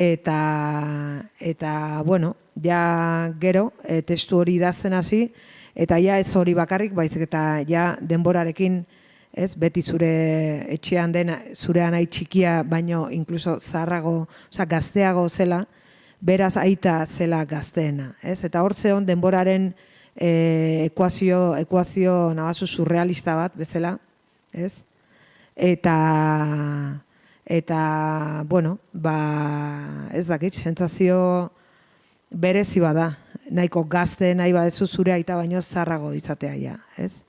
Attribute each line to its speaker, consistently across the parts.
Speaker 1: eta bueno, ja gero, testu hori idazten hasi, eta ja ez hori bakarrik, baizik eta ja denborarekin, ez, beti zure etxean den, zure anai txikia, baino inkluso zaharrago, oza, gazteago zela, beraz aita zela gazteena, ez? Eta hor zeon denboraren ekuazio nabazu surrealista bat, bezala, ez? Eta, bueno, ez dakit, sentsazio berezi bada, nahiko gazte nahi badezu zure aita baino zaharrago izatea ja, ez?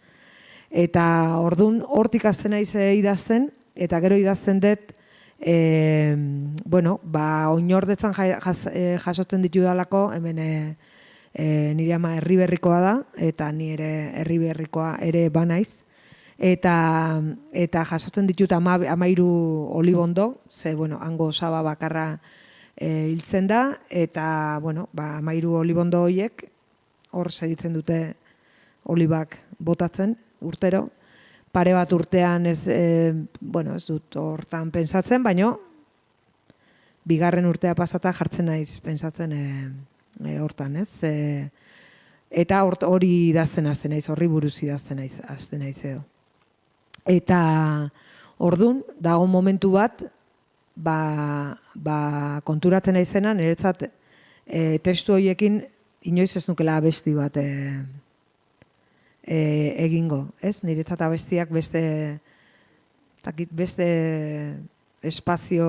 Speaker 1: Eta ordun hortik hasten naiz idazten, eta gero idazten dut, bueno, oinordetzan jasotzen ditudalako, hemen nire ama Herriberrikoa da, eta ni ere Herriberrikoa ere banaiz, eta jasotzen ditut 13 olibondo, ze, bueno, hango osaba bakarra hiltzen da, eta, bueno, 13 olibondo horiek, hor segitzen dute olibak botatzen urtero, pare bat urtean ez dut hortan pensatzen, baino, bigarren urtea pasata jartzen naiz pensatzen hortan, ez? Eta hori idazten hasten naiz, horri buruz idazten hasten naiz edo. Eta ordun dago momentu bat, konturatzen naizena, niretzat testu horiekin inoiz ez nukela abesti bat egingo, ez? Niretzat abestiak beste espazio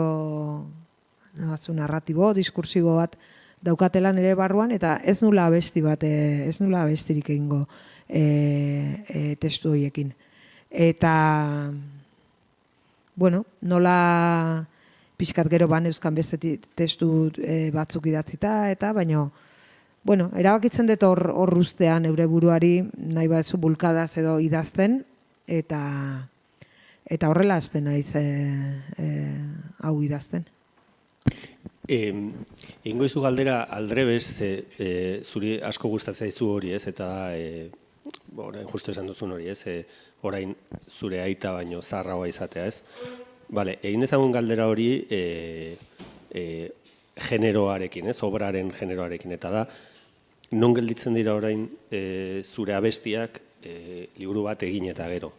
Speaker 1: narratibo, diskursibo bat daukatela nire barruan, eta ez nula abestirik egingo testu horiekin. Eta, bueno, nola pixkat gero euskan beste testu batzuk idatzita, eta baino, bueno, erabakitzen dut hor ustean eure buruari nahi badezu bulkadaz edo idazten, eta horrela hasten naiz hau idazten.
Speaker 2: Ingo izu galdera aldrebez, zuri asko gustatzen zaizu hori, ez? Eta, orain justu esan duzun hori, ez? Orain zure aita baino zaharragoa izatea, ez? Bale, egin dezagun galdera hori generoarekin, ez? Obraren generoarekin, eta da, non gelditzen dira orain zure abestiak liburu bat egin eta gero?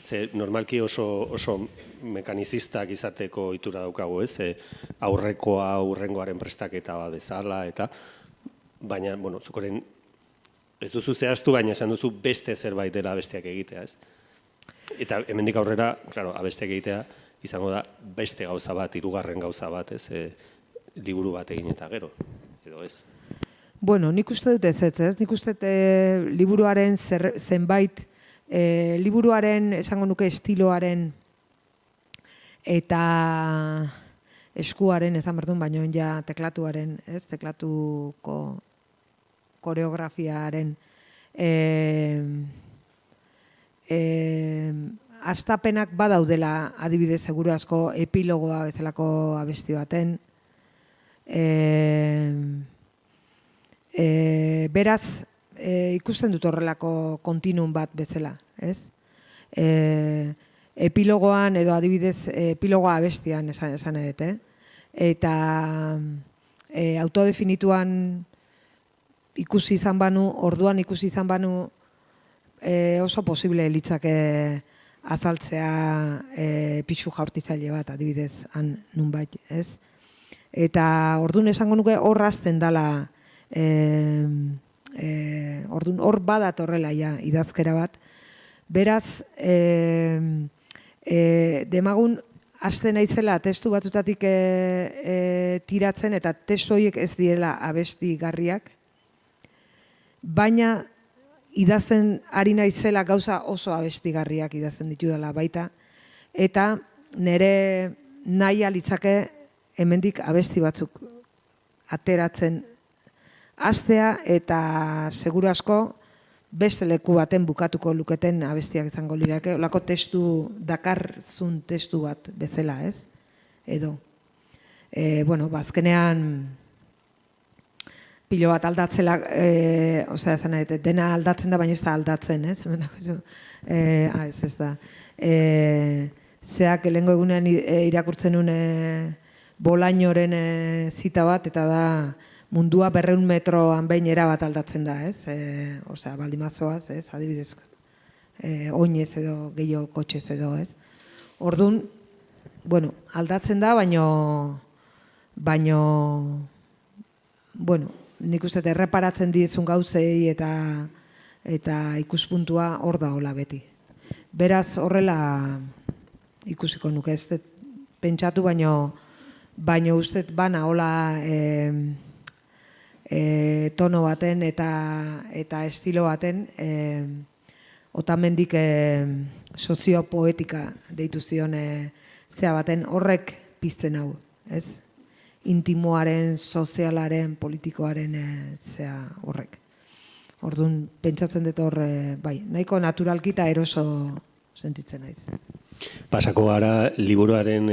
Speaker 2: Ze normalki oso mekanizistak izateko ohitura daukagu, ez? Aurrekoa, hurrengoaren prestaketa bat bezala, eta baina, bueno, zukoren ez duzu zehaztu, baina esan duzu beste zerbait dela abestiak egitea, ez? Eta hemendik aurrera, claro, abestiak egitea izango da beste gauza bat, hirugarren gauza bat, ez? Liburu bat egin eta gero, edo ez?
Speaker 1: Bueno, nik uste dut ez, nik uste dut liburuaren zenbait, liburuaren, esango nuke, estiloaren eta eskuaren, esan berdun, baino ja teklatuaren, ez? Teklatuko koreografiaren astapenak badaudela, adibidez, seguru asko epilogoa bezalako abesti baten. Beraz, ikusten dut horrelako kontinuum bat bezala, ez? Epilogoan edo adibidez epilogoa abestian esan edet, eta autodefinituan ikusi izan banu, orduan ikusi izan banu oso posible litzake azaltzea pixu jaurtitzaile bat, adibidez, han nunbait, ez? Eta orduan esango nuke hor hasten dela, orduan hor badat horrela ja idazkera bat. Beraz, demagun hasten naizela testu batzutatik tiratzen, eta testu horiek ez direla abesti garriak, baina idazten ari naizela gauza oso abestigarriak idazten ditudala baita, eta nire nahia litzake hemendik abesti batzuk ateratzen hastea, eta seguru asko beste leku baten bukatuko luketen abestiak izango lirateke, olako testu, dakarzun testu bat bezala, ez? Edo. Bueno, azkenean pilo bat aldatzela, osea, esan nahi, dena aldatzen da, baina ez da aldatzen, ez? Ez da. Zeak lehengo egunean irakurtzen nuen Bolainoren zita bat, eta da mundua 200 metroan behin erabat aldatzen da, ez? Osea, baldimazoaz, ez? Adibidez, oinez edo, gehiago kotxez edo, ez? Orduan, bueno, aldatzen da, baino, bueno, nik uste erreparatzen diezun gauzei eta ikuspuntua hor da hola beti. Beraz, horrela ikusiko nuke, ez dut pentsatu, baino uste bana hola tono baten eta estilo baten, Otamendik soziopoetika deitu zion zea baten horrek pizten hau, ez? Intimoaren, sozialaren, politikoaren zea horrek. Orduan, pentsatzen dut hor, bai, nahiko naturalki eta eroso sentitzen naiz.
Speaker 2: Pasako gara, liburuaren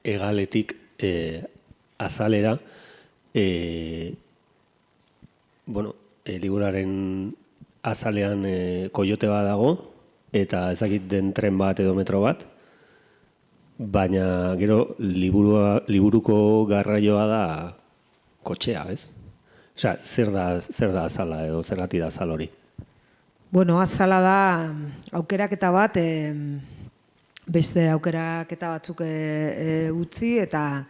Speaker 2: hegaletik azalera, bueno, liburuaren azalean koiote bat dago, eta ezakit den tren bat edo metro bat, baina gero liburuko garraioa da kotxea, ez? Osea, zer da azala edo zergatik da azal hori?
Speaker 1: Bueno, azala da aukeraketa bat, beste aukeraketa batzuk utzi, eta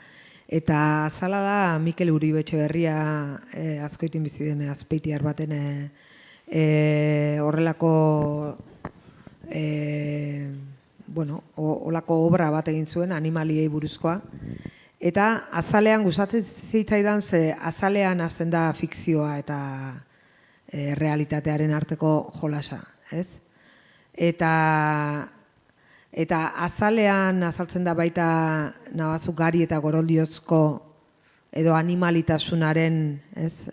Speaker 1: azala da Mikel Uribe Etxeberria Azkoitin bizi den azpeitiar baten horrelako bueno, olako obra bat egin zuen animaliei buruzkoa. Eta azalean gustatzen zitzaidan ze azalean hasten da fikzioa eta realitatearen arteko jolasa, ez? Eta azalean azaltzen da baita nabazu gari eta goroldiozko edo animalitasunaren, ez,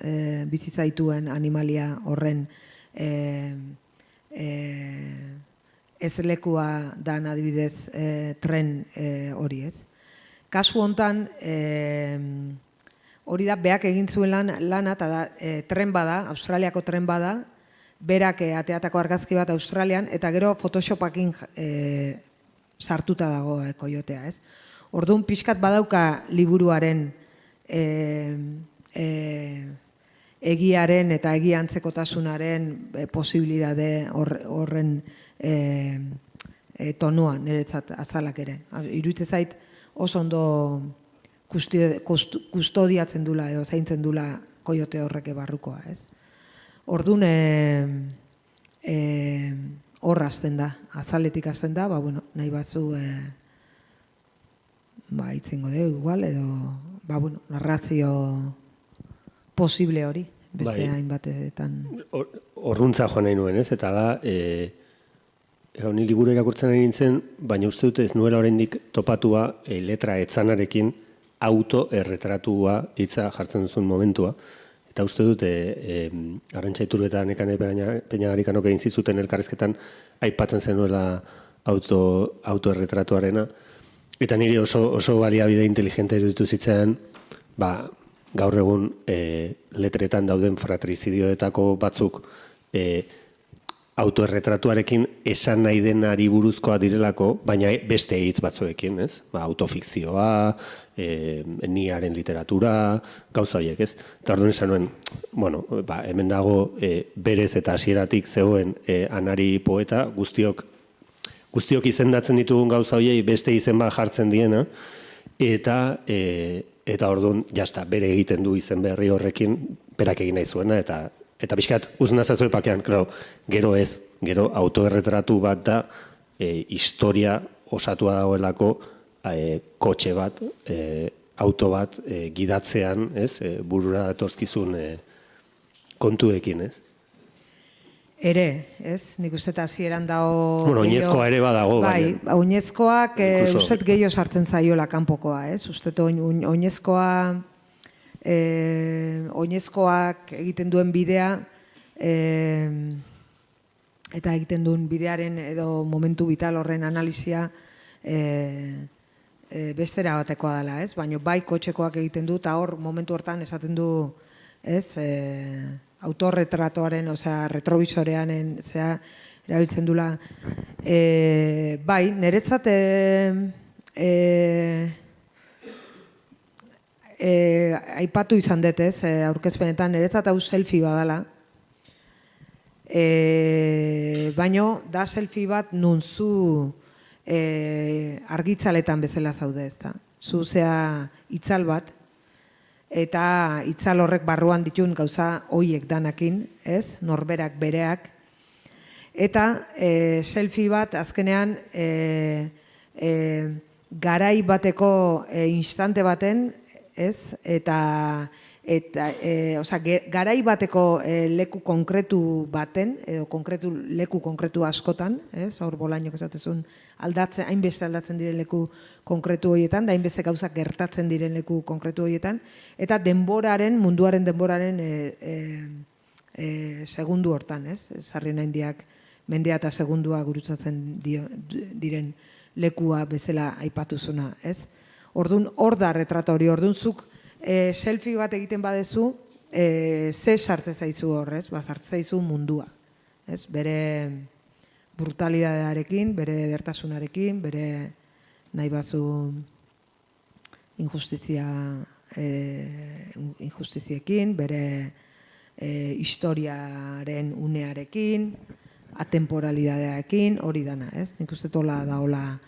Speaker 1: bizi zaituen animalia horren ez lekua dan adibidez tren hori, ez? Kasu hontan, hori da, beak egin zuen lana, eta da, tren bada, Australiako tren bada, berak ateatako argazki bat Australian, eta gero Photoshopakin sartuta dago koiotea, ez? Orduan, pixkat badauka liburuaren egiaren eta egia antzeko-tasunaren posibilitate horren tonuan, niretzat azalak ere. Iruditzen zait oso ondo kustodiatzen dula edo zaintzen dula koiote horrek barrukoa, ez? Orduan hor hasten da, azaletik hasten da, bueno, nahi batzu itzengo dugu igual, edo bueno, narrazio posible hori, beste hainbatetan.
Speaker 2: Horruntza joan nahi nuen, ez? Eta da, ni liburu irakurtzen egin zen, baina uste dut ez nuela oraindik topatua letra etzanarekin autoerretratua hitza jartzen duzun momentua. Eta uste dut, Arrantxa Iturbe Nekane Peñagarikanok egin zizuten elkarrizketan aipatzen zenuela autoerretratuarena. Eta niri oso baliabide inteligente iruditu zitzen, gaur egun letretan dauden fratrizidioetako batzuk autoerretratuarekin esan nahi denari buruzkoa direlako, baina beste hitz batzuekin, ez? Autofikzioa, niaren literatura, gauza horiek, ez? Eta orduan esan nuen, bueno, hemen dago berez eta hasieratik zegoen anari poeta, guztiok izendatzen ditugun gauza horiei beste izen bat jartzen diena, eta orduan, jazta, bere egiten du izen berri horrekin, berak egin nahi zuena, eta pixkat, uzna zazue pakean, gero autoerretratu bat da, historia osatua dagoelako, kotxe bat, auto bat, gidatzean, burura datorkizun kontuekin, ez?
Speaker 1: Ere, ez? Nik uste eta hasieran dago...
Speaker 2: Bueno, oinezkoa ere badago,
Speaker 1: baina... Bai, oinezkoak uste gehiago sartzen zaiola kanpokoa, ez? Uste oinezkoak egiten duen bidea eta egiten duen bidearen edo momentu vital horren analizia bestera batekoa dela, ez? Baina bai kotxekoak egiten du, eta hor momentu hortan esaten du, ez? Autorretratoaren, osea, retrovisorean erabiltzen dula. Bai, niretzat aipatu izan dut, ez, aurkezpenetan, niretzat hau selfie badala, baino da selfie bat nun zu argitzaletan bezala zaude, ez da. Zu zea itzal bat, eta itzal horrek barruan ditun gauza hoiek danakin, ez, norberak bereak, eta selfie bat azkenean garai bateko instante baten, ez, eta garai bateko leku konkretu baten, edo leku konkretu askotan, ez, hor Bolañok esatezun, hainbeste aldatzen diren leku konkretu horietan, da hainbeste gauzak gertatzen diren leku konkretu horietan, eta munduaren denboraren segundu hortan, ez, sarri nahindiak mendea eta segundua gurutzatzen diren lekua bezala aipatuzuna, ez? Orduan, hor da retrata hori, orduan zuk selfie bat egiten badezu, ze sartze zaizu horrez, sartze zaizu mundua, ez? Bere brutalidadearekin, bere edertasunarekin, bere nahi bazu injustiziekin, bere historiaren unearekin, atemporalidadearekin, hori dana, ez? Nik uste tola da hola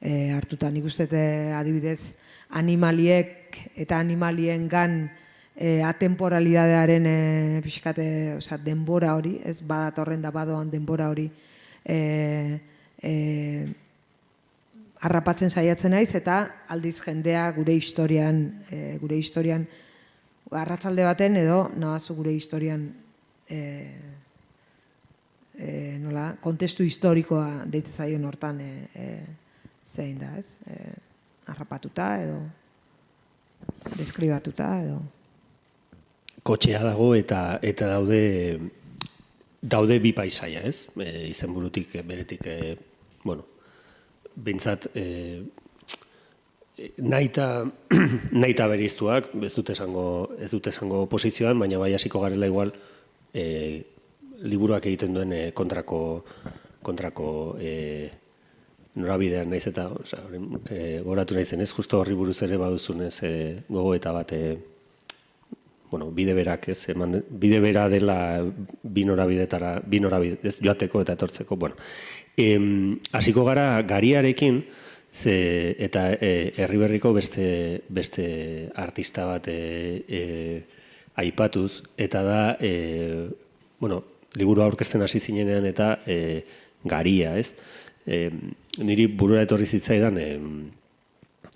Speaker 1: hartuta. Nik uste adibidez animaliek eta animalien gan atemporalidadearen pixkate, denbora hori, ez badatorren da badoan denbora hori harrapatzen saiatzen naiz, eta aldiz jendea gure historian arratsalde baten edo nabazu gure historian kontestu historikoa deitzen zaion hortan zein da, ez? Harrapatuta edo deskribatuta edo.
Speaker 2: Kotxea dago eta daude bi paisaia, ez? Izenburutik, beretik, bintzat, nahita beriztuak, ez dut esango posizioan, baina bai hasiko garela igual liburuak egiten duen kontrako norabidean naiz eta goratu naizen ez, justo horri buruz ere baduzunez gogoeta bat bide berak ez, bide bera dela bi norabidetara, ez joateko eta etortzeko, hasiko gara gariarekin, eta Herriberriko beste artista bat aipatuz, eta da, liburu aurkezten hasi zinenean eta garia, ez? Niri burura etorri zitzaidan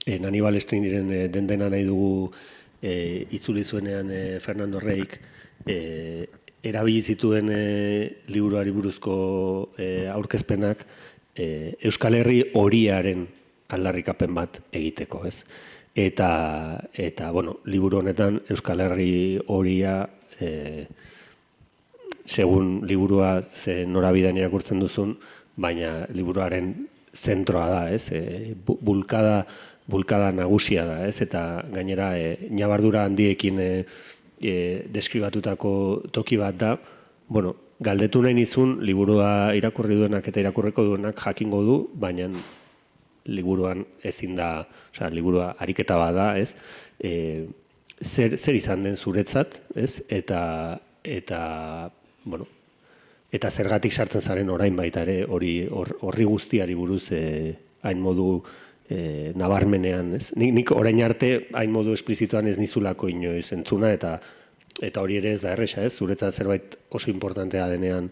Speaker 2: Aníbal Estreiniren dendena nahi dugu itzuli zuenean Fernando Reik erabili zituen liburuari buruzko aurkezpenak Euskal Herri horiaren aldarrikapen bat egiteko, ez? Eta liburu honetan Euskal Herri horia segun liburua ze norabidean irakurtzen duzun, baina liburuaren zentroa da, ez? Bulkada nagusia da, ez? Eta gainera ñabardura handiekin deskribatutako toki bat da, galdetu nahi nizun, liburua irakurri duenak eta irakurreko duenak jakingo du, baina liburuan ezin da, liburua ariketa bat da, ez? Zer izan den zuretzat, ez? Eta zergatik sartzen zaren orain baita ere, horri guztiari buruz hain modu nabarmenean, ez? Nik orain arte hain modu esplizituan ez nizulako inoiz entzuna, eta hori ere ez da erresa, ez? Zuretzat zerbait oso importantea denean,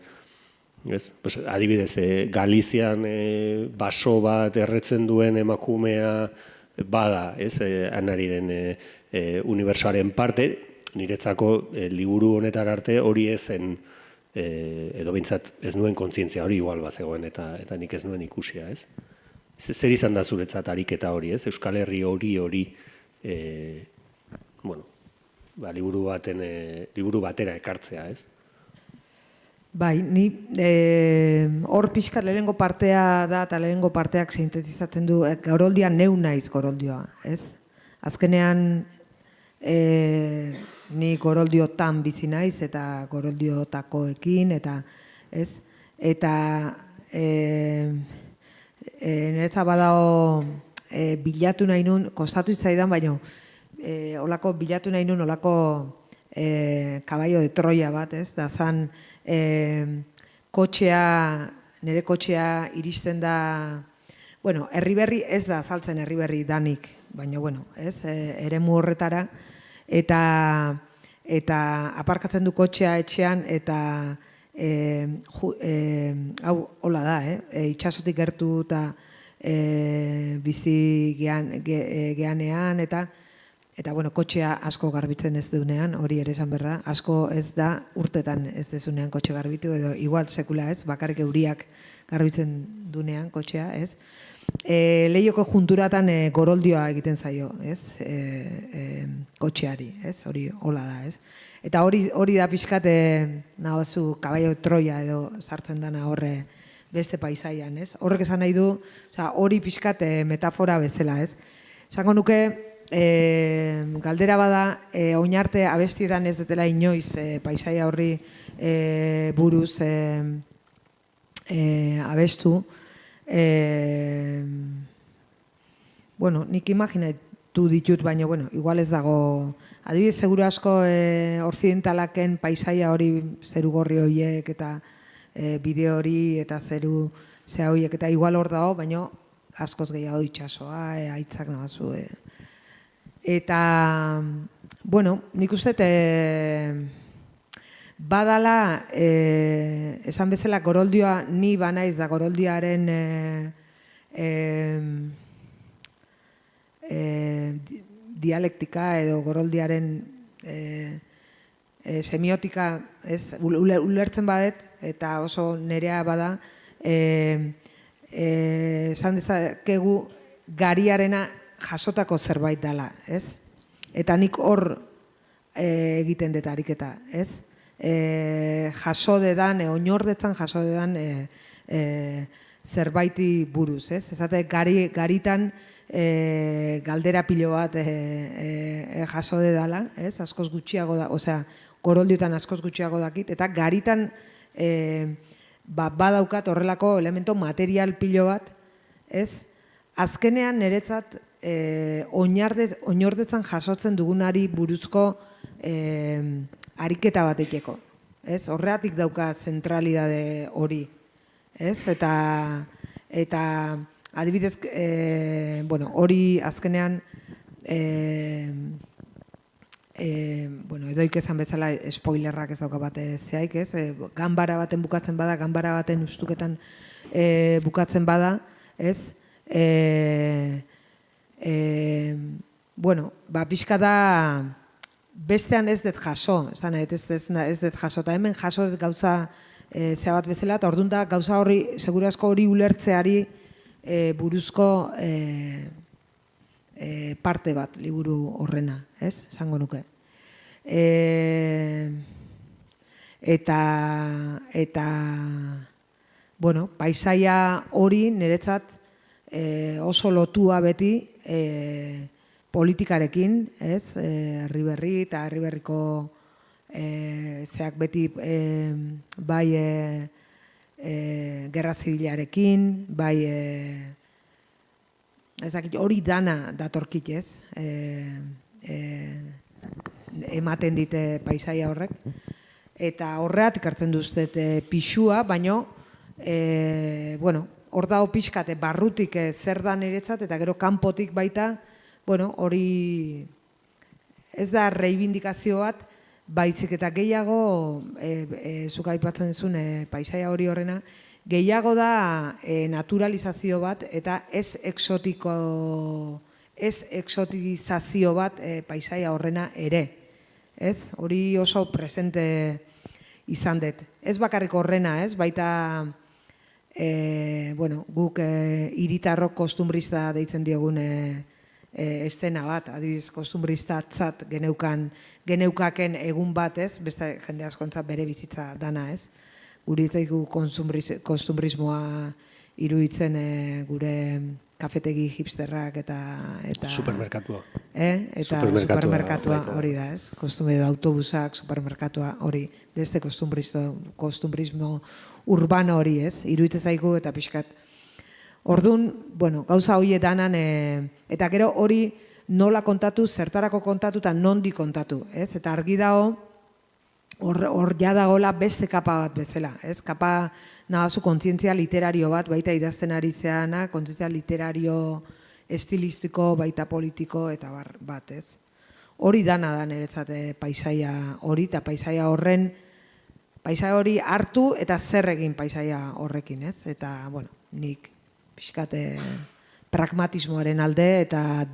Speaker 2: ez? Adibidez, Galizian baso bat erretzen duen emakumea bada, ez? Anariren unibertsoaren parte, niretzako liburu honetar arte hori ezen, edo bintzat ez nuen kontzientzia hori igual bazegoen eta nik ez nuen ikusia, ez? Zer izan da zuretzat ariketa hori, ez? Euskal Herri hori liburu batera ekartzea, ez?
Speaker 1: Bai, ni hor pixkat lehenengo partea da eta lehenengo parteak sintetizatzen du Goroldia neu naiz Goroldioa, ez? Azkenean ni Goroldiotan bizi naiz eta Goroldiotakoekin eta ez? Eta niretzat badao bilatu nahi nun, kostatu zaidan, baina olako bilatu nahi nun olako kabaio de Troia bat, ez? Da zan nire kotxea iristen da, bueno, Erriberri ez da azaltzen Erriberri danik, baina, bueno, ez, eremu horretara, eta aparkatzen du kotxea etxean, eta hau hola da, itxasotik gertu eta bizi geanean, eta bueno, kotxea asko garbitzen ez dunean, hori ere esan berda, asko ez da urtetan ez dezunean kotxe garbitu, edo igual sekula ez, bakarrik euriak garbitzen dunean kotxea, ez. Lehioko junturatan goroldioa egiten zaio, ez, kotxeari, ez, hori hola da, ez. Eta hori da pixkat, nahozu, kabaio Troia edo sartzen dana horre beste paisaian, ez. Horrek esan nahi du, hori pixkat metafora bezala, ez. Esango nuke, galdera bada, oinarte abestietan ez detela inoiz paisaia horri buruz abestu. Bueno, nik imaginatu ditut, baina, bueno, igual ez dago, adibidez, seguru asko ortzidentalaken paisaia hori zeru gorri horiek eta bideo hori eta zeru zea horiek eta igual hor dago, baina askoz gehiago itxasoa, aitzak nabazu. Eta, bueno, nik uste badala, esan bezala goroldioa ni banaiz da goroldiaren dialektika edo goroldiaren semiotika ulertzen badet, eta oso nerea bada, esan dezakegu gariarena jasotako zerbait dela, ez? Eta nik hor egiten dut ariketa, ez? Jaso dedan, oinordetzan jaso dedan zerbaiti buruz, ez? Ezate garitan galdera pilo bat jaso dedala, ez? Askoz gutxiago da, osea, goroldiotan askoz gutxiago dakit, eta garitan badaukat horrelako elemento material pilo bat, ez? Azkenean niretzat oinordetzan jasotzen dugunari buruzko ariketa bat egiteko. Horregatik dauka zentralidade hori. Eta adibidez, hori azkenean, edoik esan bezala spoilerrak ez dauka bat zehaik, ganbara baten bukatzen bada, ganbara baten ustuketan bukatzen bada, pixka da bestean ez dut jaso, ez dut jaso, eta hemen jaso dut gauza zea bat bezala, eta orduan da gauza hori, segurazko hori ulertzeari buruzko parte bat, liburu horrena, ez? Esango nuke. Paisaia hori niretzat oso lotua beti politikarekin, ez? Erriberri eta Erriberriko zeak beti bai gerra zibilarekin, bai hori dana datorkit, ez? Ematen dite paisaia horrek. Eta horreat ikartzen duztet pixua, baino, hor dago pixkate barrutik zer da niretzat, eta gero kanpotik baita, hori ez da reibindikazio bat, baizik eta gehiago, zuk aipatzen duzun paisaia hori horrena, gehiago da naturalizazio bat eta ez exotizazio bat paisaia horrena ere. Hori oso presente izan dut. Ez bakarrik horrena, baita guk hiritarrok kostumbrista deitzen diogun estena bat, adibidez kostumbristatzat geneukaken egun bat, beste jende askontzat bere bizitza dana, guri itzaiku kostumbrismoa iruditzen gure kafetegi hipsterrak eta
Speaker 2: supermerkatua.
Speaker 1: Eta supermerkatua hori da, kostume edo autobusak, supermerkatua hori, beste kostumbrismo urbano hori, iruditzen zaigu eta pixkat. Orduan, gauza hori danan, eta gero hori nola kontatu, zertarako kontatu eta nondi kontatu, ez? Eta argi dago, hor ja dagoela beste kapa bat bezala, ez? Kapa nabazu kontzientzia literario bat, baita idazten ari zeana, kontzientzia literario estilistiko, baita politiko, eta bat, ez? Hori dana da niretzat paisaia hori, eta paisaia hori hartu eta zer egin paisaia horrekin, ez? Eta, bueno, nik pixkate pragmatismoaren alde eta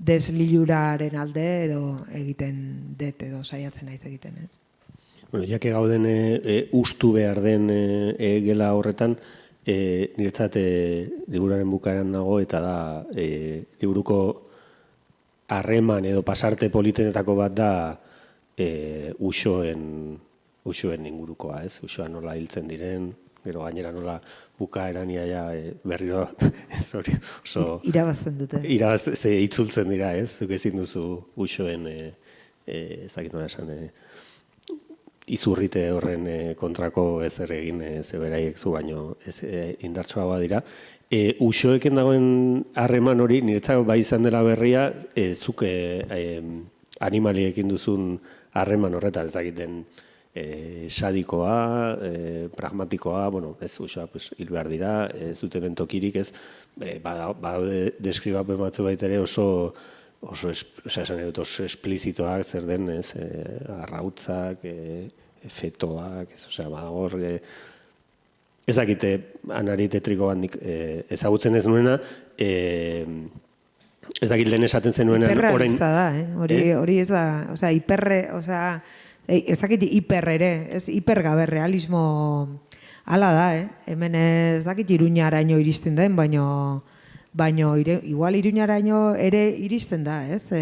Speaker 1: desliluraren alde edo egiten dut edo saiatzen naiz egiten, ez?
Speaker 2: Bueno, jake gauden ustu behar den gela horretan, niretzat liburuaren bukaeran nago eta da liburuko harreman edo pasarte politenetako bat da uxoen ingurukoa, ez? Uxoa nola hiltzen diren, gero gainera nola bukaeran iaia berriro oso...
Speaker 1: Irabazten dute.
Speaker 2: Ze itzultzen dira, ez? Zuk ezin duzu uxoen, ezakit nola esan, izurrite horren kontrako ezer egin zeberaiek zu baino ez indartsuagoa dira. Uxoekin dagoen harreman hori, niretzako bai izan dela berria, zuk animaliekin duzun harreman horretan, ezakiten sadikoa, pragmatikoa, bueno, ez uxoa hil behar dira, ez dute bentokirik, ez, badaude deskribapen batzu baita ere oso esplizitoak zer den, ez, arrautzak, fetoak, ez, badagor, ez dakite Anari Tetriko bat nik ezagutzen ez nuena, ez dakit lehen esaten zenuena.
Speaker 1: Hiperrealista da, hori ez da, ez dakit hiper ere, ez hipergabe realismo ala da, hemen ez dakit Iruñaraino iristen den, baino igual Iruñaraino ere iristen da, ez?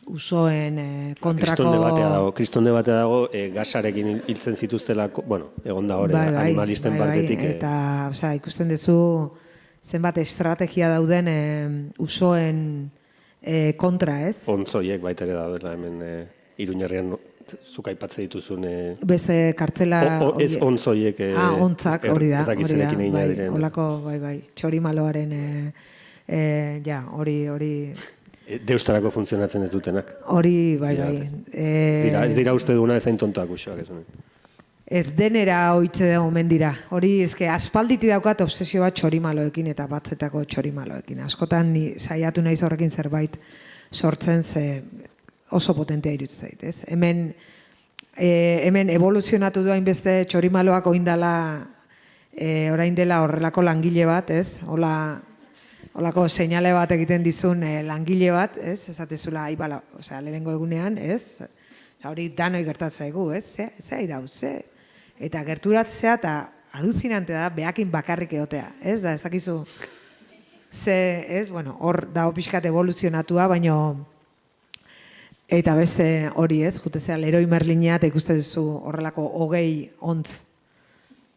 Speaker 1: Usoen kontrako...
Speaker 2: Kriston debatea dago, gasarekin hiltzen zituztelako, bueno, egon da hori, animalisten partetik.
Speaker 1: Eta, ikusten duzu zenbat estrategia dauden usoen kontra, ez?
Speaker 2: Ontzoiek baita ere daudela hemen Iruñerrian zuk aipatzen dituzun...
Speaker 1: Beste kartzela...
Speaker 2: Ez ontzoiek...
Speaker 1: Ontzak, hori da.
Speaker 2: Ezakizenekin egin diren.
Speaker 1: Olako, bai, txorimaloaren, hori...
Speaker 2: Deustarako funtzionatzen ez dutenak.
Speaker 1: Hori, bai.
Speaker 2: Ez dira uste duna ezain tontoak uxoak, esan.
Speaker 1: Ez denera oitze da omen dira. Hori, aspalditi daukat obsesio bat txorimaloekin eta batzetako txorimaloekin. Askotan saiatu naiz horrekin zerbait sortzen oso potentea iruditzen zait, ez? Hemen evoluzionatu duain beste txorimaloak orain dela horrelako langile bat, ez? Holako seinale bat egiten dizun langile bat, ez? Esatezula, lehenengo egunean, ez? Hori danoi gertatzen zaigu, ez? Ze dauz, ze? Eta gerturatzea eta aluzinante da behakin bakarrik egotea, ez? Da, ez dakizu, hor dago pixkat evoluzionatua, baino eta beste hori, ez? Jutezea Leroy Merlinea eta ikusten duzu horrelako 20 ontz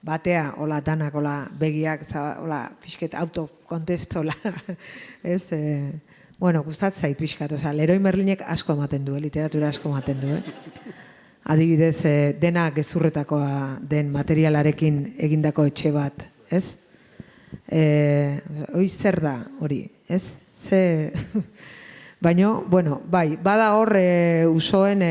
Speaker 1: batea, hola danak, hola begiak, hola pixket out of context, hola, ez? Gustatzen zait pixkat, Leroy Merlinek asko ematen du, literatura asko ematen du, Adibidez, dena gezurretakoa den materialarekin egindako etxe bat, ez? Hoi zer da hori, ez? Baina, bai, bada hor usoen,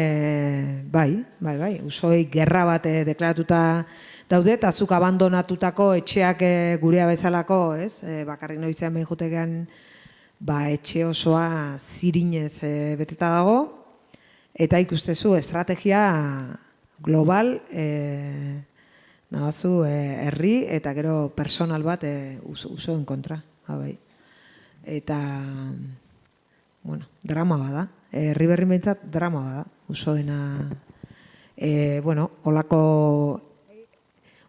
Speaker 1: usoi gerra bat deklaratuta daude, eta zuk abandonatutako etxeak gurea bezalako, ez? Bakarrik noizean behin jutegean, etxe osoa zirinez beteta dago, eta ikustezu estrategia global, nabazu herri, eta gero personal bat usoen kontra, bai. Eta... drama bada, herri berri behintzat drama bada, usoena, holako,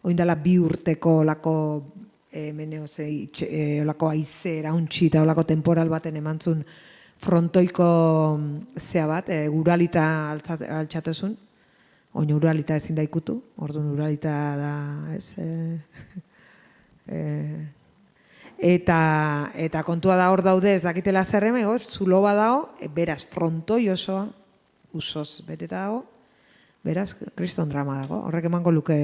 Speaker 1: oindala 2 urteko holako, holako aize erauntxi eta holako temporal baten emantzun frontoiko zea bat, uralita altxatuzun, oin uralita ezin da ikutu, orduan uralita da, ez, Eta kontua da hor daude ez dakitela zerreme, zulo bat dago, beraz frontoi osoa, usoz beteta dago, beraz kriston drama dago. Horrek emango luke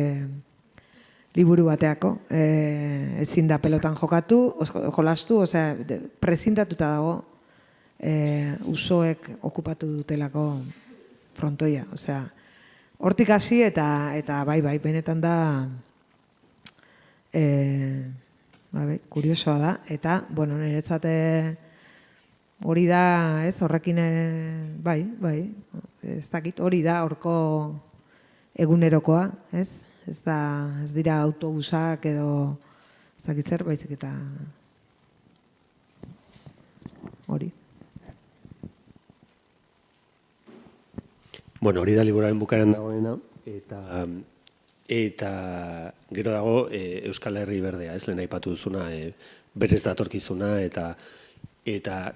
Speaker 1: liburu bateako. Ezin da pelotan jokatu, jolastu, osea, prezintatuta dago usoek okupatu dutelako frontoia. Osea, hortik hasi eta bai, benetan da kuriosoa da. Eta, bueno, niretzat hori da, ez, horrekin, bai, ez dakit, hori da horko egunerokoa, ez? Ez dira autobusak edo ez dakit zer, baizik eta hori.
Speaker 2: Bueno, hori da liburuaren bukaeran dagoena, eta gero dago Euskal Herri Berdea, ez lehen aipatu duzuna, berez datorkizuna, eta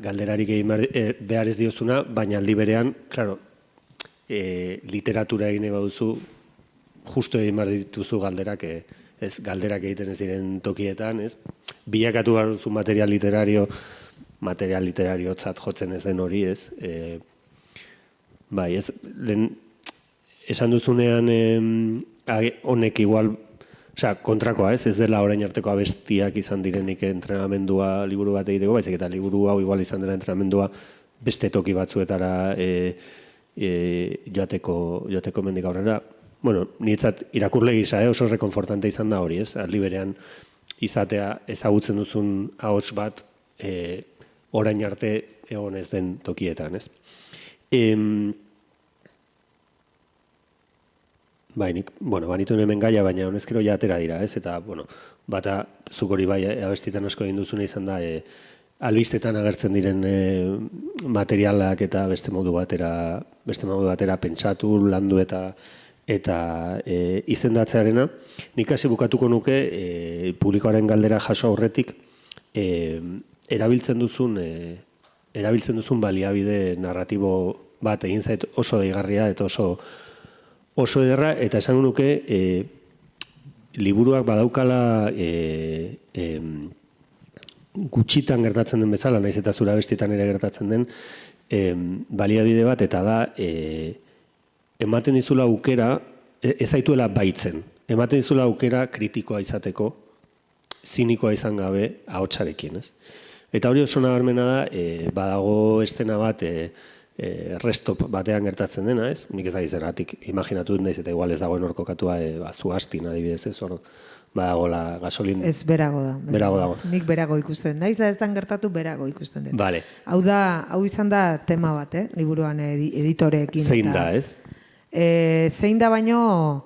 Speaker 2: galderarik egin behar ez diozuna, baina aldi berean, klaro, literatura egin baduzu, justo egin behar dituzu galderak, ez galderak egiten ez diren tokietan, ez? Bilakatu behar duzu material literariotzat jotzen ez den hori, ez? Bai, ez, lehen, esan duzunean honek igual, osea, kontrakoa, ez dela orain arteko abestiak izan direnik entrenamendua liburu bat egiteko, baizik eta liburu hau igual izan dela entrenamendua beste toki batzuetara joateko mendik aurrera. Bueno, niretzat irakurle gisa oso rekonfortante izan da hori, ez? Aldi berean izatea ezagutzen duzun ahots bat orain arte egon ez den tokietan, ez? Bai, nik, bueno, banituen hemen gaia, baina honezkero ja atera dira, ez? Eta, bueno, bata, zuk hori bai, abestitan asko egin duzuna izan da, albistetan agertzen diren materialak eta beste modu batera pentsatu, landu eta izendatzearena. Nik hasi bukatuko nuke, publikoaren galdera jaso aurretik, erabiltzen duzun baliabide narratibo bat egin zait oso deigarria eta oso ederra, eta esan nuke liburuak badaukala gutxitan gertatzen den bezala, naiz eta zura bestitan ere gertatzen den baliabide bat, eta da ematen dizula aukera, ez zaituela baitzen, ematen dizula aukera kritikoa izateko, zinikoa izan gabe ahotsarekin, ez? Eta hori oso nabarmena da, badago estena bat restop batean gertatzen dena, ez? Nik ez da izeratik imaginatu dut naiz, eta igual ez dagoen hor kokatua Zuastin adibidez, ez? Hor badagoela gasolin... Ez,
Speaker 1: berago da.
Speaker 2: Berago dago.
Speaker 1: Nik berago ikusten. Naiz da ez dan gertatu, berago ikusten dut.
Speaker 2: Vale.
Speaker 1: Hau izan da tema bat, liburuan editoreekin.
Speaker 2: Zein da, ez?
Speaker 1: Zein da baino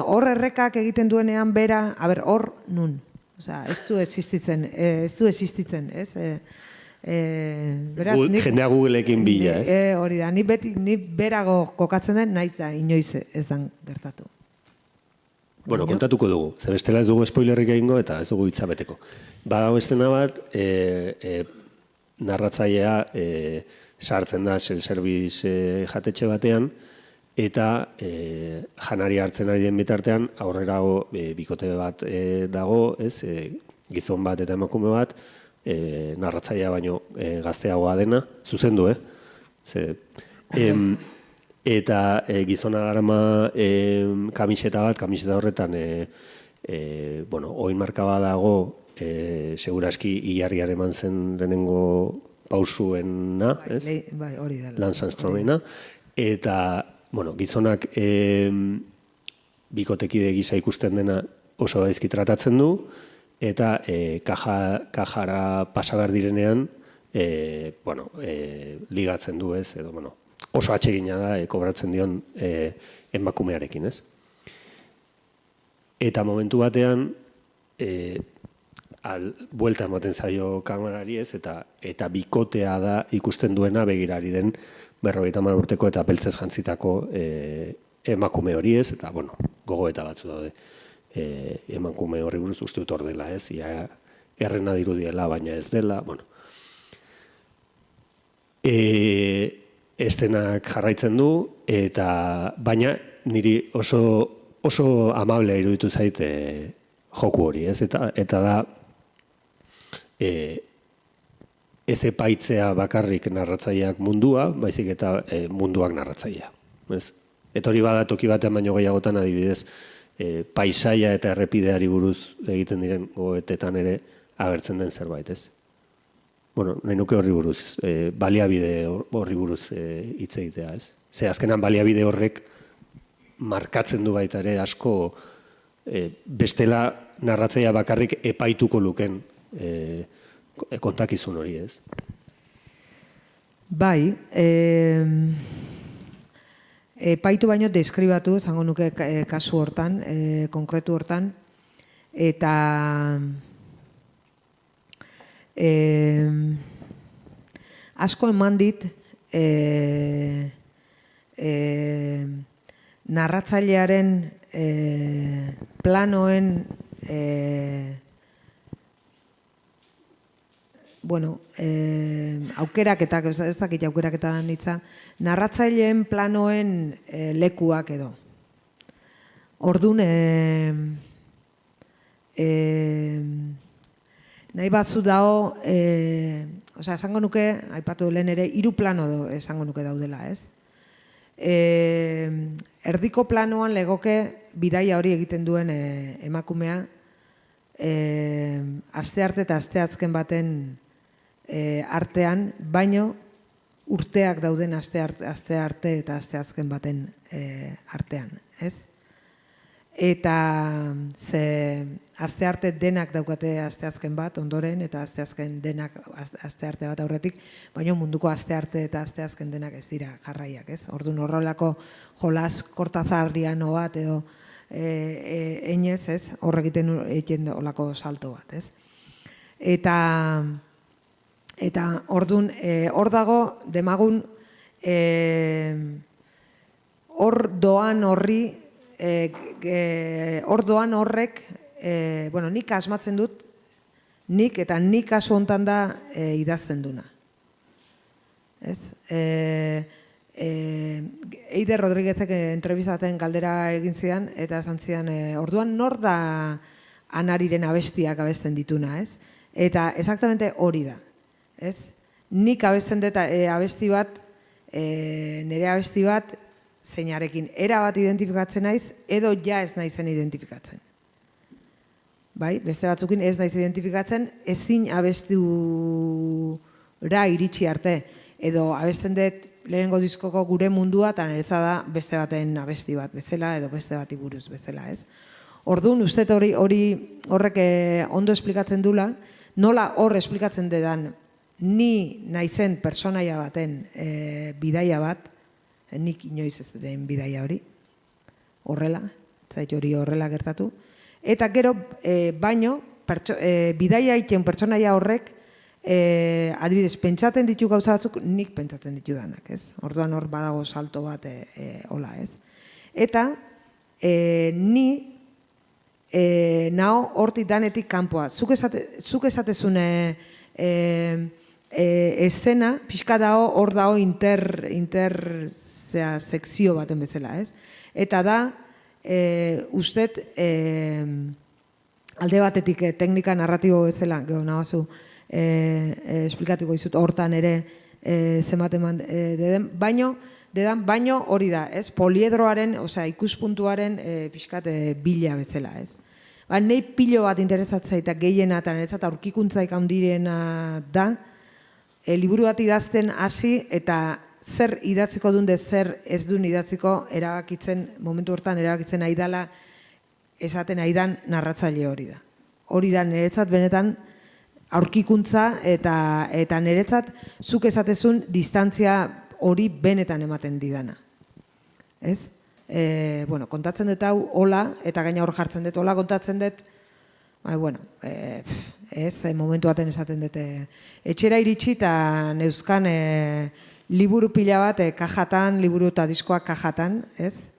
Speaker 1: hor errekak egiten duenean bera, hor nun. Osea, ez du existitzen, ez?
Speaker 2: Jendea Googleekin bila, ez?
Speaker 1: Hori da, ni berago kokatzen den, naiz da, inoiz ez dan gertatu.
Speaker 2: Bueno, kontatuko dugu, ze bestela ez dugu spoilerrik egingo eta ez dugu hitza beteko. Badago estena bat, narratzailea sartzen da self-service jatetxe batean, eta janari hartzen ari den bitartean, aurrerago bikote bat dago, ez, gizon bat eta emakume bat, narratzailea baino gazteagoa dena, zuzendu, eta gizona darama kamiseta horretan, oin marka bat dago, seguraski hilarrian eman zen lehenengo pausuena, ez?
Speaker 1: Bai, hori da.
Speaker 2: Lance Armstrongena, eta gizonak bikotekide gisa ikusten dena oso gaizki tratatzen du, eta kajara pasa behar direnean, ligatzen du, ez, edo, oso atsegina da, kobratzen dion emakumearekin, ez? Eta momentu batean, buelta ematen zaio kamerari, ez, eta bikotea da ikusten duena begirari den 50 urteko eta beltzez jantzitako emakume hori, ez, eta, gogoeta batzu daude emakume horri buruz uste dut hor dela, ez, errena dirudiela, baina ez dela, estenak jarraitzen du, eta baina niri oso amable iruditu zait joku hori, ez, eta da ez epaitzea bakarrik narratzaileak mundua, baizik eta munduak narratzailea, ez? Eta hori bada toki batean baino gehiagotan adibidez, paisaia eta errepideari buruz egiten diren gogoetetan ere agertzen den zerbait, ez? Bueno, nahi nuke horri buruz, baliabide horri buruz hitz egitea, ez? Ze azkenan baliabide horrek markatzen du baita ere asko bestela narratzailea bakarrik epaituko luken kontakizun hori, ez?
Speaker 1: Bai, epaitu baino deskribatu, esango nuke kasu hortan, konkretu hortan, eta asko eman dit narratzailearen planoen aukeraketak, ez dakit aukeraketan hitza, narratzaileen planoen lekuak edo. Orduan, nahi batzu dago, esango nuke, aipatu lehen ere, 3 plano esango nuke daudela, ez? Erdiko planoan legoke bidaia hori egiten duen emakumea, astearte eta asteazken baten artean, baino urteak dauden astearte eta asteazken baten artean, ez? Eta astearte denak daukate asteazken bat ondoren eta asteazken denak astearte bat aurretik, baina munduko astearte eta asteazken denak ez dira jarraiak, ez? Orduan horrelako jolas kortazarriano bat edo einez, ez? Hor egiten olako salto bat, ez? Eta orduan hor dago demagun hor doan horri ordoan horrek, nik asmatzen dut, nik kasu hontan da idazten duna. Ez? Eider Rodríguezek entrebistaten galdera egin zidan, eta esan zidan, orduan nor da Anariren abestiak abesten dituna, ez? Eta exactamente hori da, ez? Nik abesten dut abesti bat, nire abesti bat, zeinarekin erabat identifikatzen naiz, edo ja ez naizen identifikatzen. Bai, beste batzukin ez naiz identifikatzen, ezin abestura iritsi arte, edo abesten dut lehenengo diskoko gure mundua, eta niretza da beste baten abesti bat bezala, edo beste bati buruz bezala, ez? Orduan, uste horrek ondo esplikatzen dula, nola hor esplikatzen dedan, ni naizen pertsonaia baten bidaia bat, nik inoiz ez den bidaia hori, horrela, zait hori horrela gertatu. Eta gero, baino, bidaia egiten pertsonaia horrek, adibidez, pentsatzen ditu gauza batzuk, nik pentsatzen ditu danak, ez? Orduan hor badago salto bat, hola, ez? Eta, ni, nao hortik danetik kanpoa. Zuk esatezun eszena, pixka dago, hor dago sekzio baten bezala, ez? Eta da, ustet, alde batetik teknika narratibo bezala, geho nabazu, esplikatuko izut, hortan ere zematen deden, baino hori da, ez? Poliedroaren, ikuspuntuaren pixkat bila bezala, ez? Nahi pilo bat interesatzea eta gehiena eta niretzat aurkikuntzaik handirena da, liburu bat idazten hasi eta zer idatziko dunde, zer ez duen idatziko momentu hortan erabakitzen nahi dela esaten nahi dan narratzaile hori da. Hori da niretzat benetan aurkikuntza eta niretzat zuk esatezun distantzia hori benetan ematen didana. Ez? Kontatzen dut hau hola, eta gaina hor jartzen dut hola kontatzen dut, momentu baten esaten dut. Etxera iritsi eta neuzkan liburu pila bat kajatan, liburu eta diskoak kajatan, ez?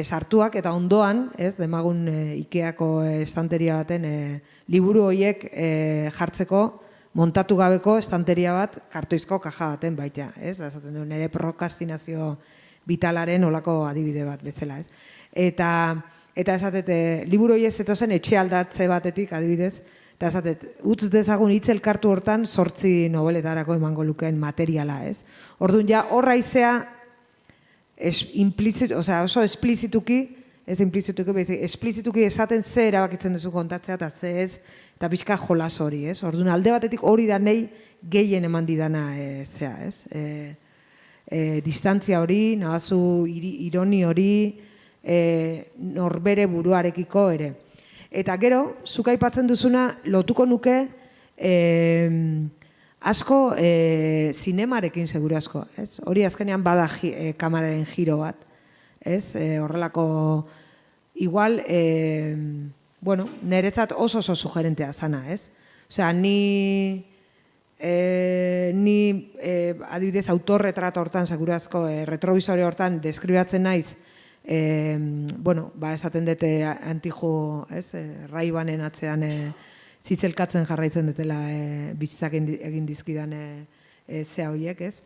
Speaker 1: Sartuak eta ondoan, ez? Demagun Ikeako estanteria baten liburu horiek jartzeko montatu gabeko estanteria bat kartoizko kaja baten baita, ez? Esaten du, nire prokastinazio vitalaren olako adibide bat bezala, ez? Eta esatet, liburu horiek zetozen etxe aldatze batetik adibidez, eta esatet, utz dezagun hitz elkartu hortan 8 nobeletarako emango lukeen materiala, ez? Orduan ja, horra izea oso esplizituki, ez implizituki, esplizituki esaten ze erabakitzen duzu kontatzea eta ze ez, eta pixka jolas hori, ez? Orduan, alde batetik hori da nahi gehien eman didana zea, ez? Distantzia hori, nabazu ironi hori, norbere buruarekiko ere. Eta gero, zuk aipatzen duzuna, lotuko nuke asko zinemarekin seguru asko, ez? Hori azkenean bada kameraren giro bat, ez? Horrelako, igual, bueno, niretzat oso sugerentea zana, ez? Osea, ni adibidez autorretrato hortan, seguru asko, retrovisore hortan deskribatzen naiz, bueno, esaten dute antiju, ez? Ray-Banen atzean zitzelkatzen jarraitzen dutela bizitzak egin dizkidan zea horiek, ez?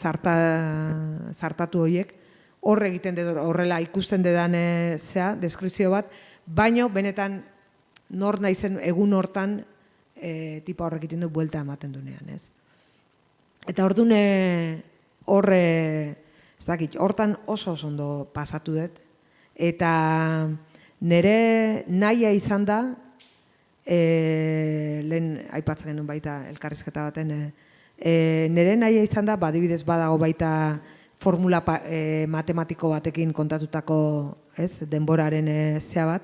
Speaker 1: Zartatu horiek, horrela ikusten dedan zea, deskripzio bat, baino benetan nor naizen egun hortan tipa horrek egiten du buelta ematen dunean, ez? Eta orduan hortan oso ondo pasatu dut, eta nire nahia izan da, lehen aipatzen genuen baita elkarrizketa baten, nire nahia izan da, adibidez badago baita formula matematiko batekin kontatutako denboraren zea bat,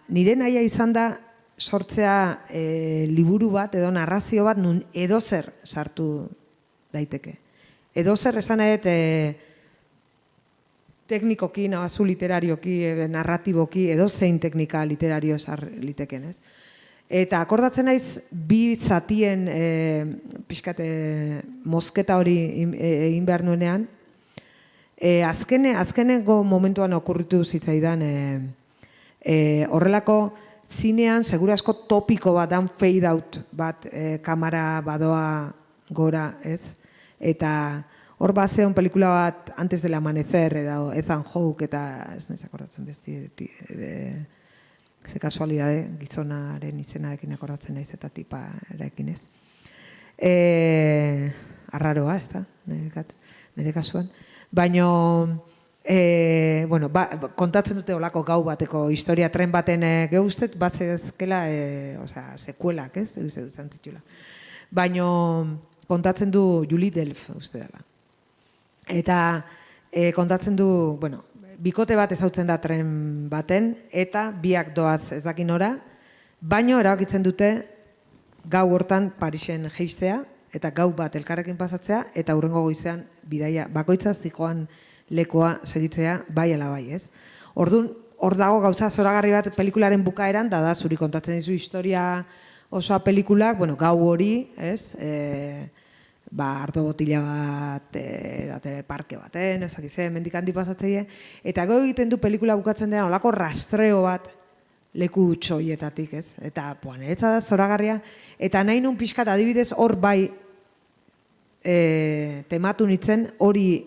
Speaker 1: nire nahia izan da sortzea liburu bat edo narrazio bat nun edozer sartu daiteke. Edozer esan edo teknikoki, nabazu literarioki, narratiboki, edozein teknika literario esar liteken, ez? Eta akordatzen naiz bi zatien pixkate mozketa hori egin behar nuenean, azkeneko momentuan okurritu zitzaidan horrelako zinean seguru asko topiko bat dan fade out bat kamera badoa gora, ez? Eta hor bat zeon pelikula bat Antes del Amanecer edo Ethan Hawke eta ez nahiz akordatzen besti ze kasualidade gizonaren izenarekin akordatzen naiz eta tipa erekin, ez? Arraroa, ez da, nire kasuan. Baina, bueno, kontatzen dute olako gau bateko historia tren baten geuztet, bat zezkela, sekuelak, ez? Eustan zitula. Baina, kontatzen du Julie Delf, uste dela. Eta kontatzen du, bueno, bikote bat ezautzen da tren baten, eta biak doaz ez dakin ora, baino erabakitzen dute gau hortan Parisen jeistea, eta gau bat elkarrekin pasatzea, eta hurrengo goizean bidaia bakoitza zijoan lekoa segitzea bai ala bai, ez? Orduan, hor dago gauza zoragarri bat pelikularen bukaeran, da zuri kontatzen dizu historia osoa pelikulak, bueno, gau hori, ez? Ardo botila bat, date parke baten, ezakize, mendik handi pasatzeie, eta gau egiten du pelikula bukatzen dena, olako rastreo bat leku txoietatik, ez? Eta, niretza da zoragarria, eta nahi nun pixkat adibidez hor bai tematu nintzen hori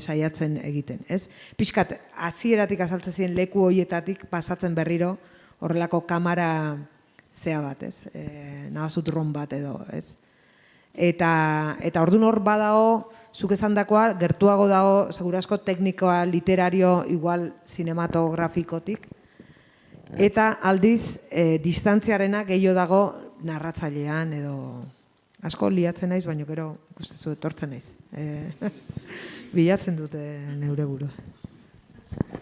Speaker 1: saiatzen egiten, ez? Pixkat, hasieratik azaltzen ziren leku horietatik pasatzen berriro horrelako kamera zea bat, ez? Nabazu dron bat edo, ez? Eta orduan hor badago, zuk esandakoa, gertuago dago, seguru asko, teknikoa, literario, igual sinematografikotik, eta aldiz, distantziarena gehiago dago narratzailean edo asko liatzen naiz, baina gero ikustezu etortzen naiz. Bilatzen dute neure burua.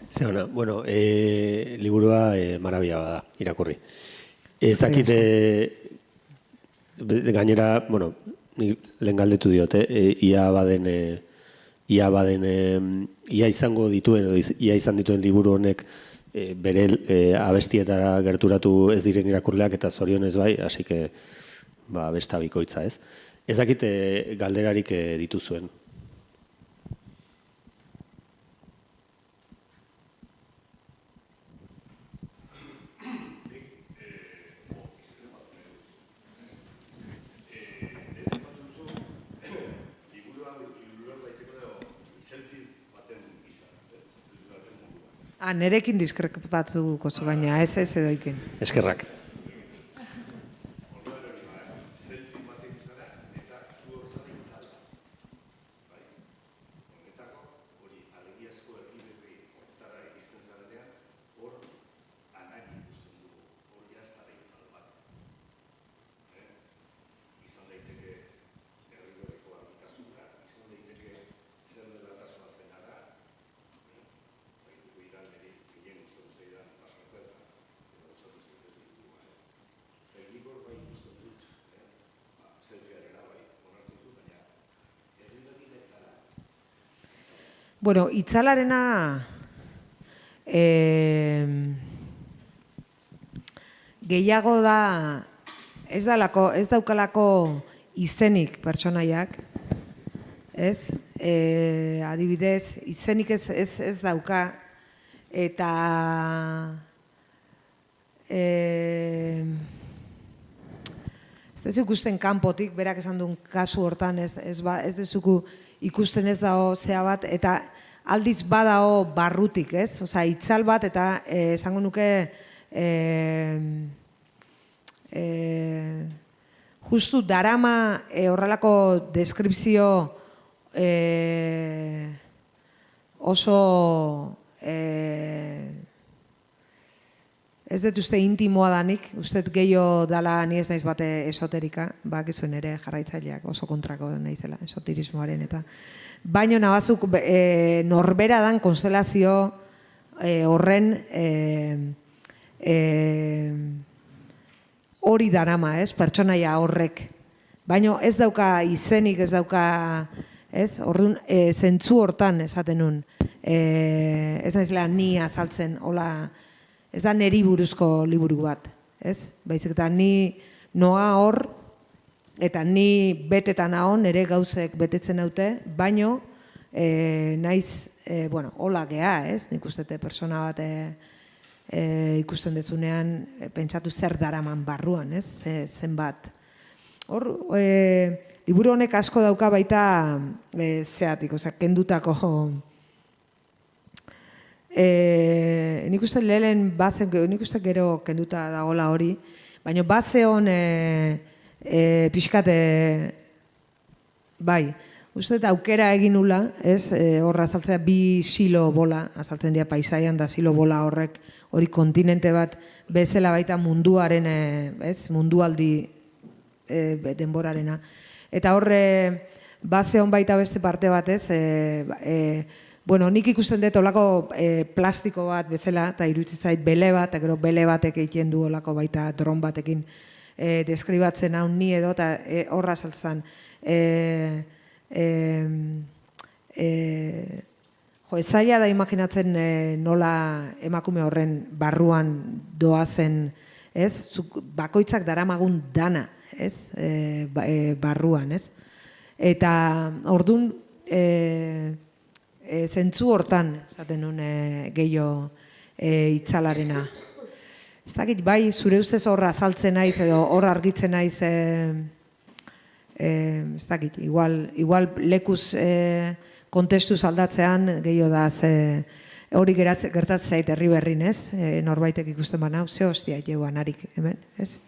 Speaker 2: Zehona, bueno, liburua marabia bada, irakurri. Ez dakite, gainera, bueno, lehen galdetu diote, ia izango dituen, ia izan dituen liburu honek bere abestietara gerturatu ez diren irakurleak eta zorionez bai, hasi que besta bikoitza, ez? Ez dakite galderarik dituzuen.
Speaker 1: Nerekin diskrepatzuko zu baina, ez edoikin.
Speaker 2: Eskerrak.
Speaker 1: Bueno, itzalarena gehiago da, ez daukalako izenik pertsonaiak, ez? Adibidez, izenik ez dauka, eta ez dezu ikusten kanpotik, berak esan duen kasu hortan, ez dezuku ikusten ez dago zea bat, eta aldiz badao barrutik, ez? Osa, itzal bat, eta esango nuke justu darama horrelako deskripzio oso ez dut uste intimoa danik, uste gehiago dala ni ez naiz bate esoterika, bakizuen ere jarraitzaileak oso kontrako naizela esoterismoaren eta baino nabazuk norbera dan konstelazio horren hori darama, ez, pertsonaia horrek. Baino ez dauka izenik, ez dauka, ez, orduan, zentzu hortan esaten nun, ez naizela ni azaltzen, hola, ez da neri buruzko liburu bat, ez? Baizik eta ni noa hor, eta ni betetan hau, nire gauzek betetzen naute, baino, naiz, bueno, hola gea, ez? Nik ustete persona bat ikusten dezunean, pentsatu zer daraman barruan, ez? Zenbat. Hor, liburu honek asko dauka baita zeatik, osea, kendutako nik uste lehen bazen, nik uste gero kenduta dagoela hori, baina base hon pixkate, bai, uste aukera egin nula, ez, horra azaltzea bi silo bola, azaltzen dira paisaian da silo bola horrek, hori kontinente bat bezala baita munduaren, ez, mundualdi denborarena. Eta horre, base hon baita beste parte bat, ez, bueno, nik ikusten dut olako plastiko bat bezala, eta iruditzen zait bele bat, eta gero bele batek egiten du olako baita dron batekin deskribatzen hau ni edo, eta horra saltzan. Jo, zaila da imaginatzen nola emakume horren barruan doazen, ez? Bakoitzak daramagun dana, ez? Barruan, ez? Eta orduan, zentzu hortan, esaten nun gehiago itzalarena. Ez dakit, bai, zure ustez horra azaltzen naiz edo hor argitzen naiz, ez dakit, igual lekuz kontestuz aldatzean gehiago da, hori gertatzen zait herri berrin, ez? Norbaitek ikusten bana, ze hostia, jeuan harik, hemen, ez?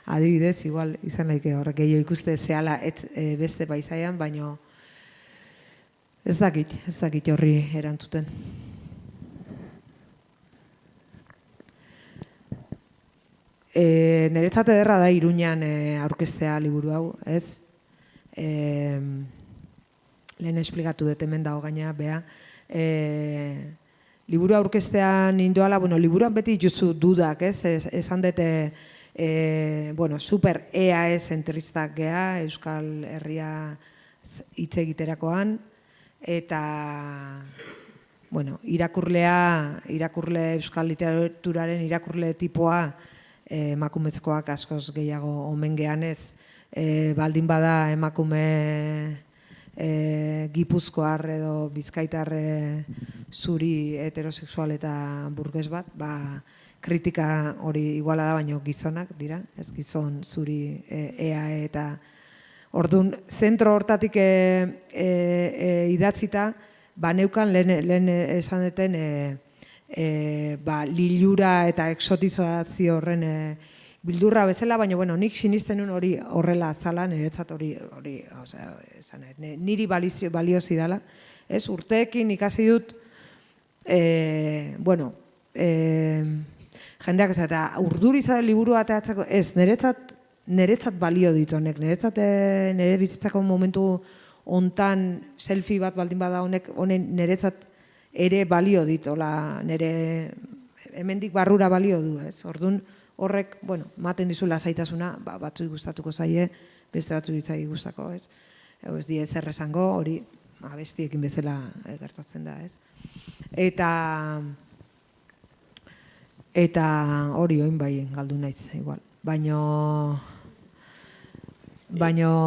Speaker 1: Adibidez, igual, izan laike horrek gehiago ikuste zehala beste paisaian, baino ez dakit horri erantzuten. Niretzat ederra da Iruñan aurkeztea liburu hau, ez? Lehen esplikatu dut hemen dago gaina, bea. Liburu aurkeztean indoala, bueno, liburuan beti dituzu dudak, ez? Esan dute, bueno, super EAE zentristak gea, Euskal Herria hitz egiterakoan, eta, bueno, irakurle Euskal literaturaren irakurle tipoa emakumezkoak askoz gehiago omen geanez, baldin bada emakume gipuzkoar edo bizkaitar zuri heterosexual eta burges bat, kritika hori iguala da, baino gizonak dira, ez gizon zuri EAE eta orduan, zentro hortatik idatzita, neukan lehen esan deten lilura eta exotizazio horren bildurra bezala, baina bueno, nik sinisten nun hori horrela azala, niretzat hori niri balio zidala. Ez, urteekin ikasi dut, bueno, jendeak ez eta urduri zara liburu ateatzeko, ez, niretzat balio ditonek, nire bizitzako momentu hontan selfie bat baldin bada honen niretzat ere balio ditola, nire hemendik barrura balio du, ez? Orduan horrek, bueno, maten dizula zaitasuna, batzui gustatuko zaie, beste batzui itzai gustako, ez? Ez die zer esango, hori abestiekin bezala gertatzen da, ez? Eta hori oin bai galdu naiz, igual. Baina,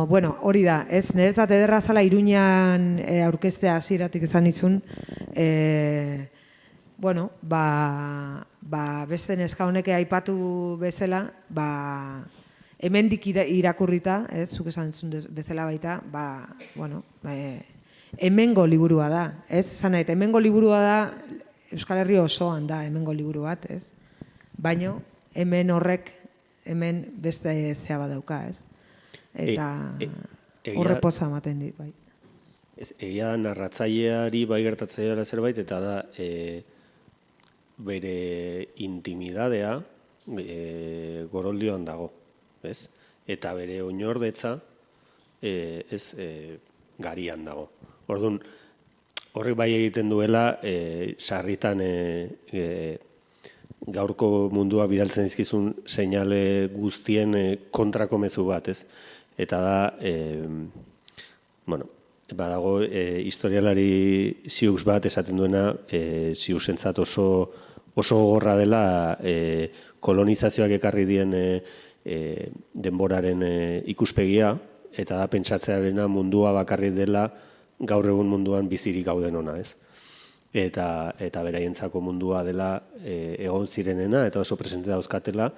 Speaker 1: bueno, hori da, ez, niretzat ederra zala Iruñan aurkeztea hasieratik esan nizun, bueno, beste neska honek aipatu bezala, hemendik irakurrita, ez, zuk esan zuen bezala baita, bueno, hemengo liburua da, ez, esan nahi, hemengo liburua da, Euskal Herri osoan da hemengo liburu bat, ez, baino hemen horrek, hemen beste zea badauka, ez. Eta horre poza ematen dit, bai.
Speaker 2: Egia narratzaileari bai gertatzea zerbait, eta da bere intimidadea goroldioan dago, ez? Eta bere oinordetza garian dago. Orduan, horrek bai egiten duela sarritan gaurko mundua bidaltzen dizkizun seinale guztien kontrako mezu bat, ez? Eta da, bueno, badago historialari Siux bat esaten duena, Siuxentzat oso gogorra dela kolonizazioak ekarri dien denboraren ikuspegia, eta da pentsatzearena mundua bakarri dela gaur egun munduan bizirik gauden ona, ez? Eta beraientzako mundua dela egon zirenena, eta oso presente dauzkatela,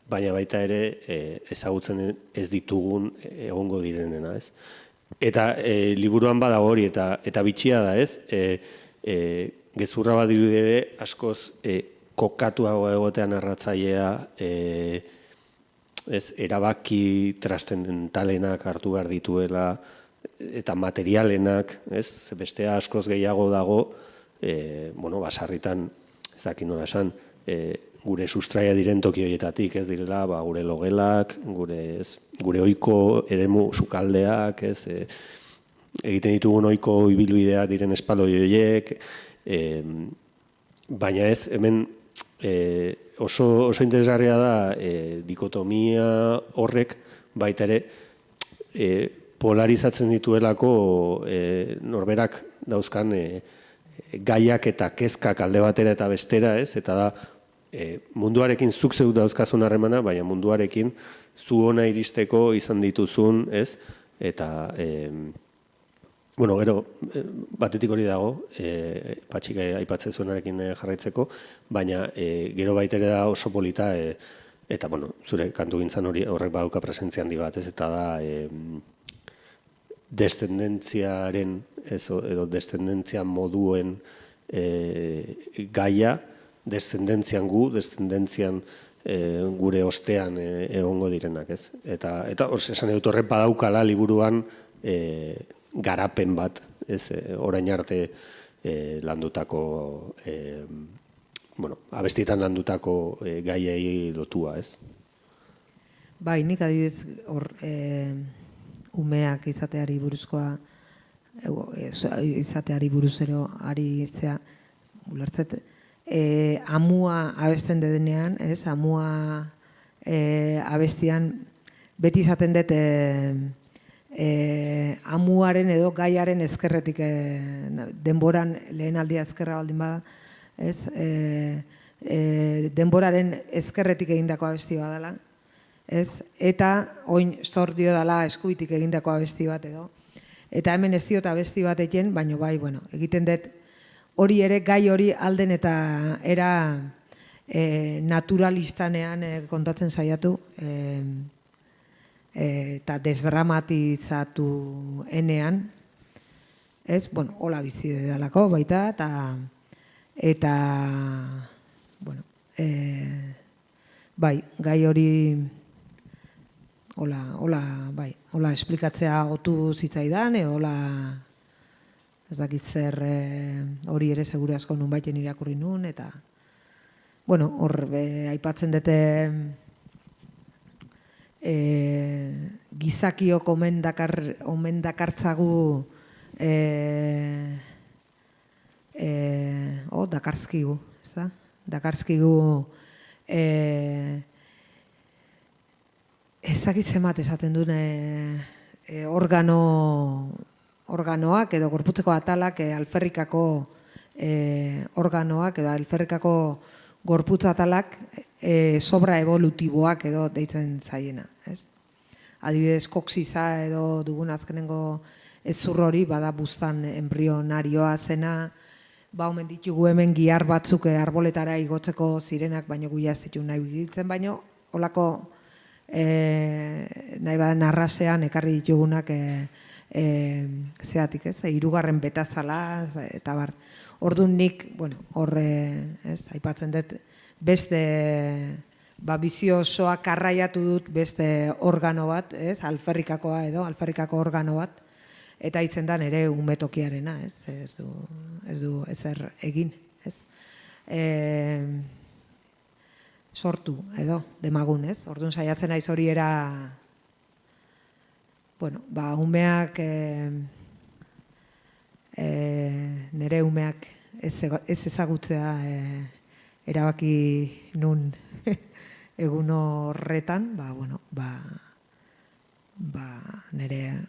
Speaker 2: baina baita ere ezagutzen ez ditugun egongo direnena, ez? Eta liburuan badago hori, eta bitxia da, ez? Gezurra bat dirudi ere, askoz kokatuago egotean narratzailea, erabaki trascendentalenak hartu behar dituela, eta materialenak, ez? Bestea askoz gehiago dago, bueno, basarritan, ez dakit nola esan, gure sustraia diren toki horietatik, ez direla, gure logelak, gure ohiko eremu sukaldeak, ez, egiten ditugun ohiko ibilbideak diren espaloi horiek, baina ez, hemen oso interesgarria da dikotomia horrek baita ere polarizatzen dituelako norberak dauzkan gaiak eta kezkak alde batera eta bestera, ez, eta da munduarekin zuk zeu dauzkazun harremana, baina munduarekin zu ona iristeko izan dituzun, ez? Eta, bueno, gero, batetik hori dago, Patxik aipatzen zuenarekin jarraitzeko, baina gero baitere da oso polita, eta, bueno, zure kantu gintzan horrek badauka presentzia handi bat, ez? Eta da, descendentziaren, edo descendentzia moduen gaia, descendentzian descendentzian gure ostean egongo direnak, ez? Eta esan dut horrek badaukala liburuan garapen bat, ez? Orain arte landutako, bueno, abestietan landutako gaiei lotua, ez?
Speaker 1: Bai, nik adibidez hor umeak izateari buruzkoa, izateari buruzero ari zea, ulertzet, amua abesten denean, ez, amua abestian beti izaten dut amuaren edo gaiaren ezkerretik denboran lehen aldia ezkerra baldin bada, ez, denboraren ezkerretik egindako abesti badala, ez, eta oin zordio dela eskubitik egindako abesti bat edo, eta hemen ez diot abesti bat egin, baina bai, bueno, egiten dut hori ere gai hori alden eta era naturalistanean kontatzen saiatu eta desdramatizatu enean, ez, bueno, hola bizi dedalako baita, eta bueno, bai, gai hori hola esplikatzea otu zitzaidan, hola ez dakit zer hori ere seguru asko nun baiten irakurri nun, eta, bueno, hor aipatzen dute gizakiok omen dakartzagu dakartzkigu, ez da? Dakartzkigu ez dakit zenbat esaten duen organo organoak edo gorputzeko atalak alferrikako organoak edo alferrikako gorputz atalak sobra evolutiboak edo deitzen zaiena, ez? Adibidez, koksiza edo dugun azkenengo ezur hori bada buztan embrionarioa zena, omen ditugu hemen gihar batzuk arboletara igotzeko zirenak, baino gu jaztitu nahi biltzen, baino holako nahi bada narrasean ekarri ditugunak zeatik, ez? Hirugarren betazala, eta bar. Orduan nik, aipatzen dut, beste bizio osoa karraiatu dut beste organo bat, ez? Alferrikakoa edo, alferrikako organo bat, eta izen da nire umetokiarena, ez? Ez du ezer egin, ez? Sortu, edo, demagun, ez? Orduan saiatzen naiz hori era, umeak, nire umeak ez ezagutzea erabaki nun egun horretan, nire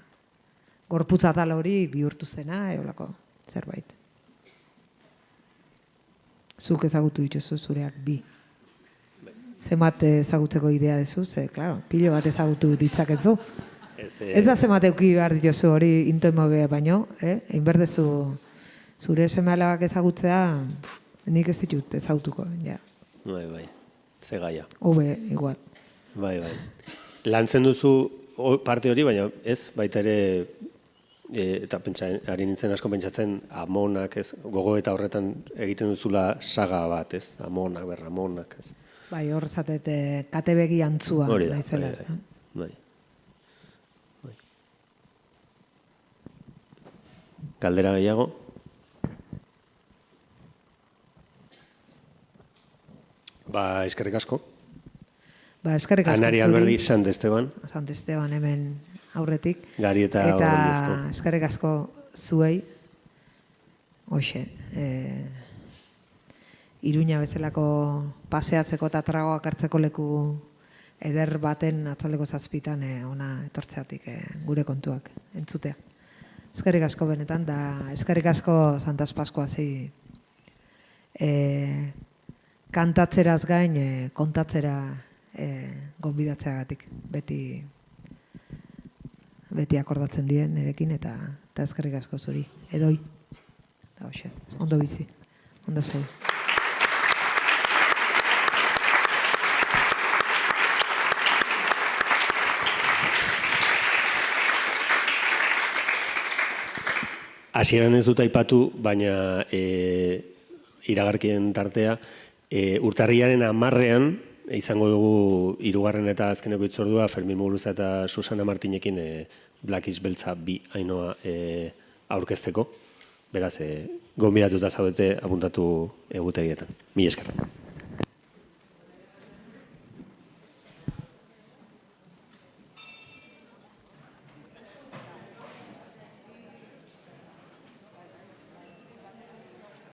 Speaker 1: gorputz atal hori bihurtu zena, eolako zerbait. Zuk ezagutu dituzu zureak bi. Zemat ezagutzeko idea dezu, klaro, pilo bat ezagutu ditzakezu. Ez da zemat euki behar dituzu hori intoimoge baino, egin berdezu zure seme-alabak ezagutzea, nik ez ditut ezagutuko, ja.
Speaker 2: Bai, ze gaia.
Speaker 1: Hobe, igual.
Speaker 2: Bai. Lantzen duzu parte hori, baina ez, baita ere, eta ari nintzen asko pentsatzen, amonak, ez, gogo eta horretan egiten duzula saga bat, ez, amonak, berramonak, ez.
Speaker 1: Bai, horrezatet katebegi antzua naizela, ez da.
Speaker 2: Bai. Galdera gehiago? Eskerrik asko.
Speaker 1: Eskerrik asko zuri.
Speaker 2: Anari Alberdi, Sant Esteban.
Speaker 1: Sant Esteban hemen aurretik.
Speaker 2: Gari eta
Speaker 1: eskerrik asko zuei. Hoxe, Iruña bezalako paseatzeko eta tragoak hartzeko leku eder baten atzaldeko zazpitan ona etortzeatik gure kontuak entzutea. Eskerrik asko benetan, da eskerrik asko Santas Paskoasi kantatzeraz gain kontatzera gonbidatzeagatik. Beti akordatzen dien nerekin eta eskerrik asko zuri. Edoi. Eta hoxe, ondo bizi, ondo zeu.
Speaker 2: Hasieran ez dut aipatu, baina iragarkien tartea, urtarrilaren 10ean izango dugu 3. eta azkeneko hitzordua Fermin Muguruza eta Susana Martinekin Blackish Beltza 2 Ainhoa aurkezteko. Beraz, gonbidatuta zaudete apuntatu egutegietan. Mila esker.